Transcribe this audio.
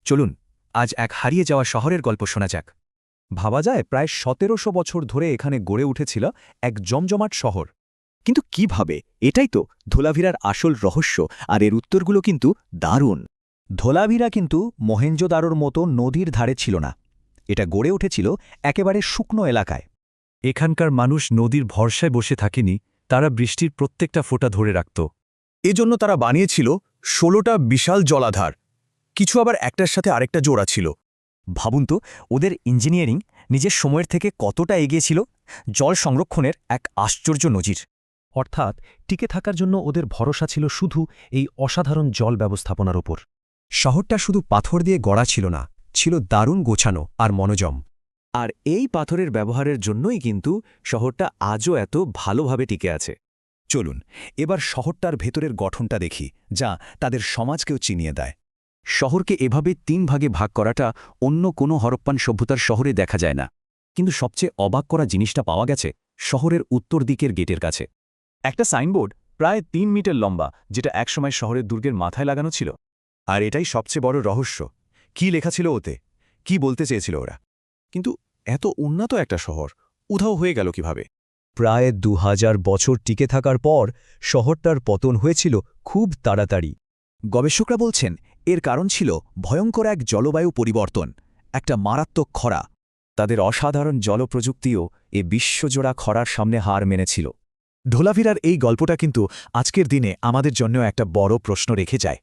চলুন আজ এক হারিয়ে যাওয়া শহরের গল্প শোনা যাক। ভাবা যায় প্রায় ১৭০০ বছর ধরে এখানে গড়ে উঠেছিল এক জমজমাট শহর। কিন্তু কিভাবে? এটাই তো ধোলাভিরার আসল রহস্য, আর এর উত্তরগুলো কিন্তু দারুণ। ধোলাভিরা কিন্তু মহেঞ্জোদারোর মতো নদীর ধারে ছিল না। এটা গড়ে উঠেছিল একেবারে শুকনো এলাকায়। এখানকার মানুষ নদীর ভরসায় বসে থাকেনি, তারা বৃষ্টির প্রত্যেকটা ফোঁটা ধরে রাখত। এজন্য তারা বানিয়েছিল ১৬টা বিশাল জলাধার, কিছু আবার একটার সাথে আরেকটা জোড়া ছিল। ভাবুন তো, ওদের ইঞ্জিনিয়ারিং নিজের সময়ের থেকে কতটা এগিয়ে ছিল। জল সংরক্ষণের এক আশ্চর্য নজির। অর্থাৎ টিকে থাকার জন্য ওদের ভরসা ছিল শুধু এই অসাধারণ জল ব্যবস্থাপনার ওপর। শহরটা শুধু পাথর দিয়ে গড়া ছিল না, ছিল দারুণ গোছানো আর মনোজম। আর এই পাথরের ব্যবহারের জন্যই কিন্তু শহরটা আজও এত ভালোভাবে টিকে আছে। চলুন এবার শহরটার ভেতরের গঠনটা দেখি, যা তাদের সমাজকেও চিনিয়ে দেয়। শহরকে এভাবে ৩ ভাগে ভাগ করাটা অন্য কোনো হরপ্পান সভ্যতার শহরে দেখা যায় না। কিন্তু সবচেয়ে অবাক করা জিনিসটা পাওয়া গেছে শহরের উত্তর দিকের গেটের কাছে। একটা সাইনবোর্ড প্রায় ৩ মিটার লম্বা, যেটা একসময় শহরের দুর্গের মাথায় লাগানো ছিল। আর এটাই সবচেয়ে বড় রহস্য। কি লেখা ছিল ওতে? কি বলতে চেয়েছিল ওরা? কিন্তু এত উন্নত একটা শহর উধাও হয়ে গেল কিভাবে? প্রায় ২০০০ বছর টিকে থাকার পর শহরটার পতন হয়েছিল খুব তাড়াতাড়ি। গবেষকরা বলছেন এর কারণ ছিল ভয়ঙ্কর এক জলবায়ু পরিবর্তন, একটা মারাত্মক খরা। তাদের অসাধারণ জলপ্রযুক্তিও এ বিশ্বজোড়া খরার সামনে হার মেনেছিল। ধোলাভিরার এই গল্পটা কিন্তু আজকের দিনে আমাদের জন্য একটা বড় প্রশ্ন রেখে যায়।